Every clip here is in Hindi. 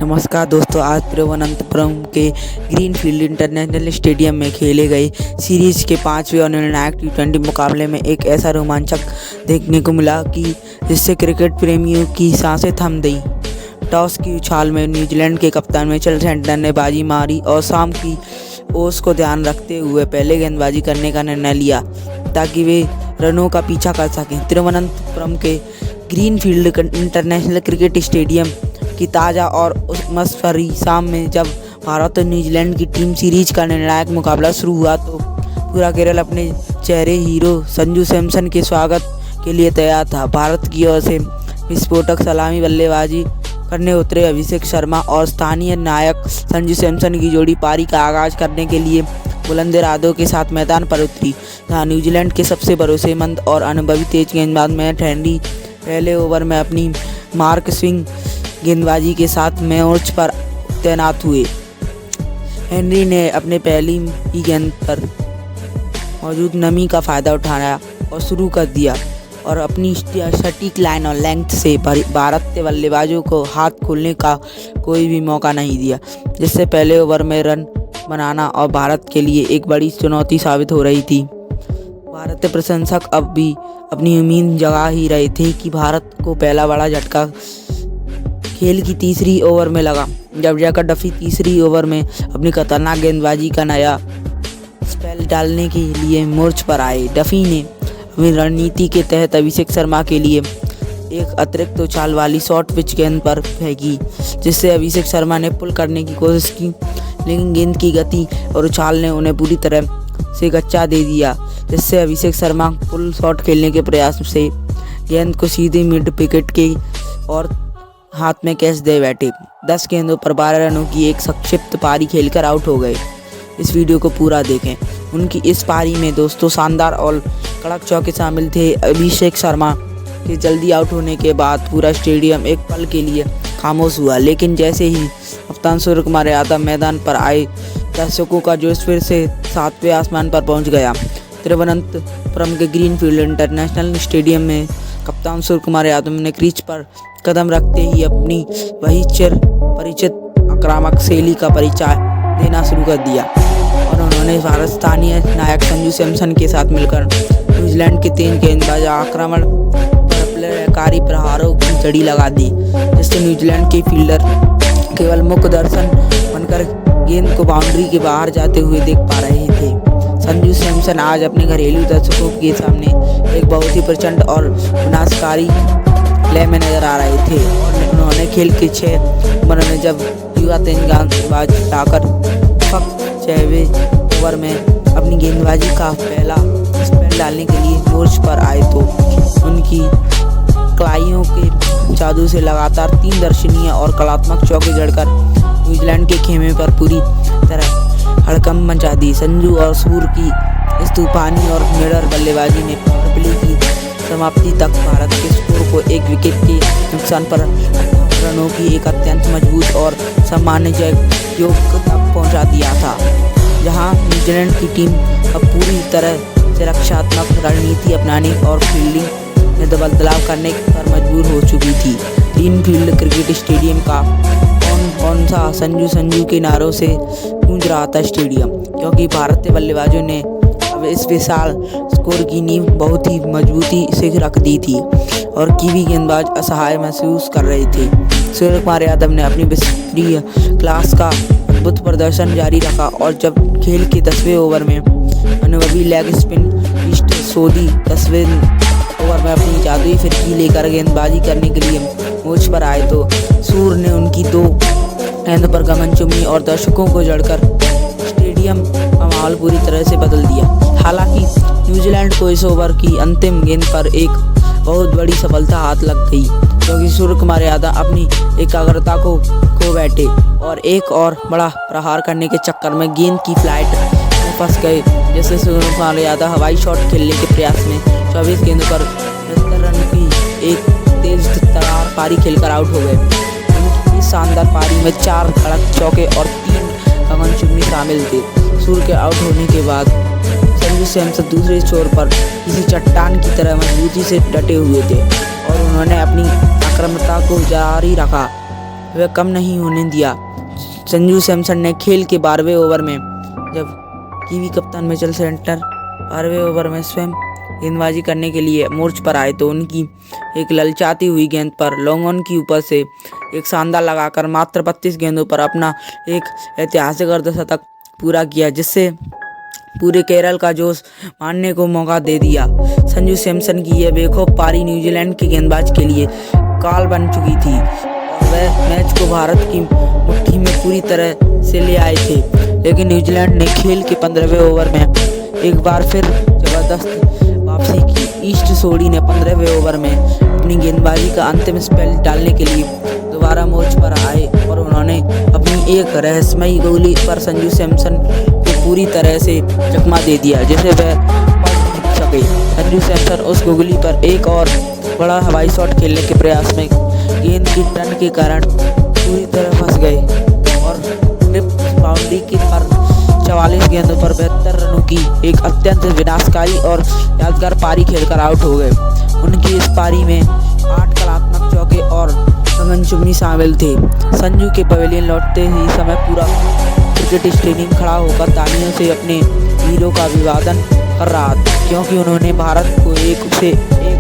नमस्कार दोस्तों, आज तिरुवनंतपुरम के ग्रीनफील्ड इंटरनेशनल स्टेडियम में खेले गए सीरीज के 5वें और निर्णायक टी20 मुकाबले में एक ऐसा रोमांचक देखने को मिला कि जिससे क्रिकेट प्रेमियों की सांसें थम गईं। टॉस की उछाल में न्यूजीलैंड के कप्तान मिचेल सेंटनर ने बाजी मारी और शाम की ओस को ध्यान रखते हुए पहले गेंदबाजी करने का निर्णय लिया ताकि वे रनों का पीछा कर सकें। तिरुवनंतपुरम के ग्रीनफील्ड इंटरनेशनल क्रिकेट स्टेडियम की ताज़ा और मसफरी शाम में जब भारत और न्यूजीलैंड की टीम सीरीज का निर्णायक मुकाबला शुरू हुआ तो पूरा केरल अपने चेहरे हीरो संजू सैमसन के स्वागत के लिए तैयार था। भारत की ओर से विस्फोटक सलामी बल्लेबाजी करने उतरे अभिषेक शर्मा और स्थानीय नायक संजू सैमसन की जोड़ी पारी का आगाज करने के लिए बुलंद इरादों के साथ मैदान पर उतरी, जहां न्यूजीलैंड के सबसे भरोसेमंद और अनुभवी तेज गेंदबाज मैट हेनरी पहले ओवर में अपनी मार्क स्विंग गेंदबाजी के साथ मोर्च पर तैनात हुए। हेनरी ने अपने पहली ही गेंद पर मौजूद नमी का फ़ायदा उठाया और शुरू कर दिया और अपनी सटीक लाइन और लेंथ से भारत के बल्लेबाजों को हाथ खोलने का कोई भी मौका नहीं दिया, जिससे पहले ओवर में रन बनाना और भारत के लिए एक बड़ी चुनौती साबित हो रही थी। भारतीय प्रशंसक अब भी अपनी उम्मीद जगा ही रहे थे कि भारत को पहला बड़ा झटका खेल की तीसरी ओवर में लगा, जब जैकब डफी तीसरी ओवर में अपनी खतरनाक गेंदबाजी का नया स्पेल डालने के लिए मोर्च पर आए। डफी ने अपनी रणनीति के तहत अभिषेक शर्मा के लिए एक अतिरिक्त उछाल वाली शॉर्ट पिच गेंद पर फेंकी, जिससे अभिषेक शर्मा ने पुल करने की कोशिश की, लेकिन गेंद की गति और उछाल ने उन्हें पूरी तरह से गच्चा दे दिया, जिससे अभिषेक शर्मा पुल शॉट खेलने के प्रयास से गेंद को सीधे मिड विकेट के और हाथ में कैच दे बैठे। 10 गेंदों पर 12 रनों की एक संक्षिप्त पारी खेलकर आउट हो गए। इस वीडियो को पूरा देखें। उनकी इस पारी में दोस्तों शानदार और कड़क चौके शामिल थे। अभिषेक शर्मा के जल्दी आउट होने के बाद पूरा स्टेडियम एक पल के लिए खामोश हुआ, लेकिन जैसे ही कप्तान सूर्यकुमार यादव मैदान पर आए, दर्शकों का जोश फिर से 7वें आसमान पर पहुंच गया। तिरुवनंतपुरम के ग्रीनफील्ड इंटरनेशनल स्टेडियम में कप्तान सूर्यकुमार यादव ने क्रीज पर कदम रखते ही अपनी वही चिर परिचित आक्रामक शैली का परिचय देना शुरू कर दिया और उन्होंने भारत स्थानीय नायक संजू सैमसन के साथ मिलकर न्यूजीलैंड के तेज गेंदबाज आक्रमण पर कारी प्रहारों की जड़ी लगा दी, जिससे न्यूजीलैंड के फील्डर केवल मुख्य दर्शन बनकर गेंद को बाउंड्री के बाहर जाते हुए देख पा रहे थे। संजू सैमसन आज अपने घरेलू दर्शकों के सामने एक बहुत ही प्रचंड और विनाशकारी प्ले में नजर आ रहे थे और उन्होंने खेल के 6 ओवर में जब युवा तेज गेंदबाज लाकर 6वें ओवर में अपनी गेंदबाजी का पहला स्पेल डालने के लिए मोर्च पर आए तो उनकी कलाइयों के जादू से लगातार 3 दर्शनीय और कलात्मक चौके जड़कर न्यूजीलैंड के खेमे पर पूरी तरह हड़कंप मचा दी। संजू और सूर की इस तूफानी और निडर बल्लेबाजी ने पावर प्ले की समाप्ति तक भारत के स्कोर को 1 विकेट के नुकसान पर रनों की एक अत्यंत मजबूत और सम्मानजनक योग तक पहुंचा दिया था, जहां न्यूजीलैंड की टीम अब पूरी तरह से रक्षात्मक रणनीति अपनाने और फील्डिंग में बदलाव करने पर मजबूर हो चुकी थी। ग्रीनफील्ड क्रिकेट स्टेडियम का कौन सा संजू के नारों से गूंज रहा था स्टेडियम, क्योंकि भारतीय बल्लेबाजों ने अब इस विशाल स्कोर की नींव बहुत ही मजबूती से रख दी थी और कीवी गेंदबाज असहाय महसूस कर रहे थे। सूर्यकुमार यादव ने अपनी विस्फोटनीय क्लास का अद्भुत प्रदर्शन जारी रखा और जब खेल के 10वें ओवर में अनुभवी लेग स्पिन ईस्ट सोदी 10वें ओवर में अपनी जादुई फिरकी लेकर गेंदबाजी करने के लिए मोर्च पर आए तो सूर ने उनकी 2 गेंद पर गमन चुमी और दर्शकों को जड़कर स्टेडियम का माहौल पूरी तरह से बदल दिया। हालांकि न्यूजीलैंड को इस ओवर की अंतिम गेंद पर एक बहुत बड़ी सफलता हाथ लग गई, क्योंकि सूर्यकुमार यादव अपनी एकाग्रता को खो बैठे और एक और बड़ा प्रहार करने के चक्कर में गेंद की फ्लाइट में फंस गए, जिससे सूर्यकुमार यादव हवाई शॉट खेलने के प्रयास में 24 गेंदों पर 75 रन की एक तेज तरार पारी खेलकर आउट हो गए। इस शानदार पारी में 4 कड़क चौके और 3 गगन चुम्बी शामिल थे। सूर्य के आउट होने के बाद संजू सैमसन दूसरे छोर पर किसी चट्टान की तरह मजबूती से डटे हुए थे और उन्होंने अपनी आक्रामकता को जारी रखा वह कम नहीं होने दिया। संजू सैमसन ने खेल के 12वें ओवर में जब कीवी कप्तान मिचेल सेंटर 12वें ओवर में स्वयं गेंदबाजी करने के लिए मोर्च पर आए तो उनकी एक ललचाती हुई गेंद पर लॉन्ग ऑन की ऊपर से एक शानदार लगाकर मात्र 32 गेंदों पर अपना एक ऐतिहासिक अर्धशतक पूरा किया, जिससे पूरे केरल का जोश मारने को मौका दे दिया। संजू सैमसन की यह बेखौफ पारी न्यूजीलैंड के गेंदबाज के लिए काल बन चुकी थी और वह मैच को भारत की मुट्ठी में पूरी तरह से ले आए थे। लेकिन न्यूजीलैंड ने खेल के 15वें ओवर में एक बार फिर जबरदस्त वापसी की। ईस्ट सोडी ने 15वें ओवर में अपनी गेंदबाजी का अंतिम स्पेल डालने के लिए दोबारा मोर्च पर आए और उन्होंने अपनी एक रहस्यमयी गोली पर संजू सैमसन को पूरी तरह से चकमा दे दिया, जिसे वह पढ़ नहीं सके। संजू सैमसन उस गोली पर एक और बड़ा हवाई शॉट खेलने के प्रयास में गेंद की टर्न के कारण पूरी तरह फंस गए और बाउंड्री के पर 44 गेंदों पर 72 रनों की एक अत्यंत विनाशकारी और यादगार पारी खेलकर आउट हो गए। उनकी इस पारी में 8 कलात्मक चौके और गगनचुंबी शामिल थे। संजू के पवेलियन लौटते ही समय पूरा क्रिकेट स्टेडियम खड़ा होकर तालियों से अपने हीरो का अभिवादन कर रहा था, क्योंकि उन्होंने भारत को एक से एक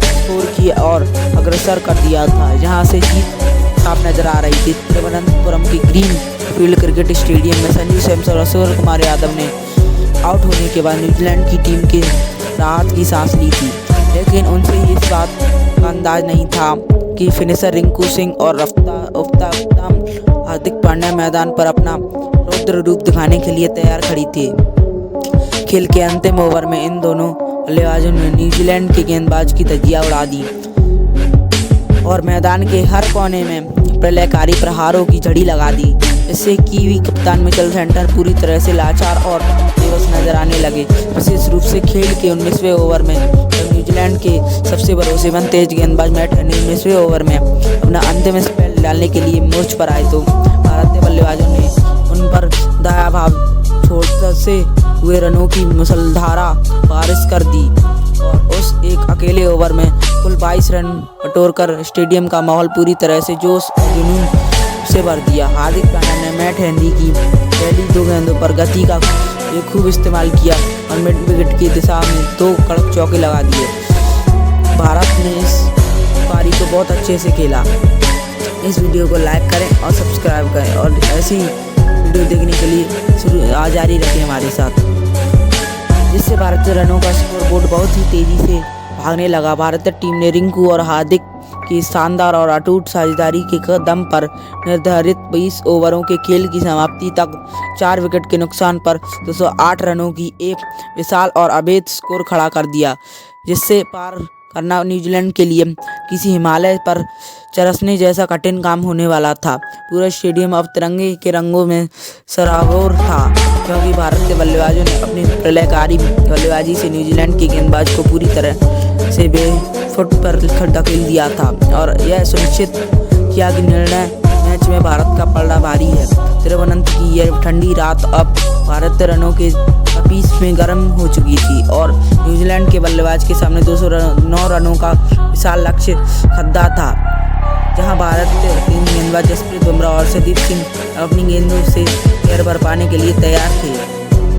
स्कोर की और अग्रसर कर दिया था, जहां से जीत साफ नजर आ रही थी। तिरुवनंतपुरम के ग्रीन फील्ड क्रिकेट स्टेडियम में संजू सैमसन और सूर्य कुमार यादव ने आउट होने के बाद न्यूजीलैंड की टीम के राहत की सांस ली थी, लेकिन उनसे इस बात का अंदाज नहीं था कि फिनिशर रिंकू सिंह और हार्दिक पांड्या मैदान पर अपना रौद्र रूप दिखाने के लिए तैयार खड़ी थी। खेल के अंतिम ओवर में इन दोनों बल्लेबाजों ने न्यूजीलैंड के गेंदबाज की धज्जियां उड़ा दी और मैदान के हर कोने में प्रलयकारी प्रहारों की झड़ी लगा दी। इससे कीवी कप्तान मिचेल सेंटर पूरी तरह से लाचार और बेबस नजर आने लगे। विशेष रूप से खेल के 19वें ओवर में जब न्यूजीलैंड के सबसे भरोसेमंद तेज गेंदबाज मैट हेनरी 19वें ओवर में अपना अंतिम स्पेल डालने के लिए मोर्च पर आए तो भारतीय बल्लेबाजों ने उन पर दया भाव छोड़ते से हुए रनों की मुसलधारा बारिश कर दी और उस एक अकेले ओवर में कुल 22 रन बटोरकर स्टेडियम का माहौल पूरी तरह से जोश और जुनून से भर दिया। हार्दिक पांड्या ने मैट हेनरी की पहली 2 गेंदों पर गति का खूब इस्तेमाल किया और मिड विकेट की दिशा में 2 कड़क चौके लगा दिए। भारत ने इस पारी को बहुत अच्छे से खेला। इस वीडियो को लाइक करें और सब्सक्राइब करें और ऐसी वीडियो देखने के लिए जारी रखें हमारे साथ, जिससे भारतीय रनों का स्कोर बोर्ड बहुत ही तेजी से भागने लगा। भारतीय टीम ने रिंकू और हार्दिक की शानदार और अटूट साझेदारी के दम पर निर्धारित 20 ओवरों के खेल की समाप्ति तक 4 विकेट के नुकसान पर 208 रनों की एक विशाल और अभेद स्कोर खड़ा कर दिया, जिससे पार करना न्यूजीलैंड के लिए किसी हिमालय पर चरसने जैसा कठिन काम होने वाला था। पूरा स्टेडियम अब तिरंगे के रंगों में सराबोर था, क्योंकि भारतीय बल्लेबाजों ने अपनी प्रलयकारी बल्लेबाजी से न्यूजीलैंड के गेंदबाज को पूरी तरह से बेफुट पर धकेल दिया था और यह सुनिश्चित किया कि निर्णय मैच में भारत का पलड़ा भारी है। तिरुवनंत की यह ठंडी रात अब भारतीय रनों के तपीस में गर्म हो चुकी थी और न्यूजीलैंड के बल्लेबाज के सामने 209 रनों का विशाल लक्ष्य खद्दा था, जहां भारत के 3 गेंदबाज जसप्रीत बुमराह और संदीप सिंह अपनी गेंदों से घेर भर पाने के लिए तैयार थे।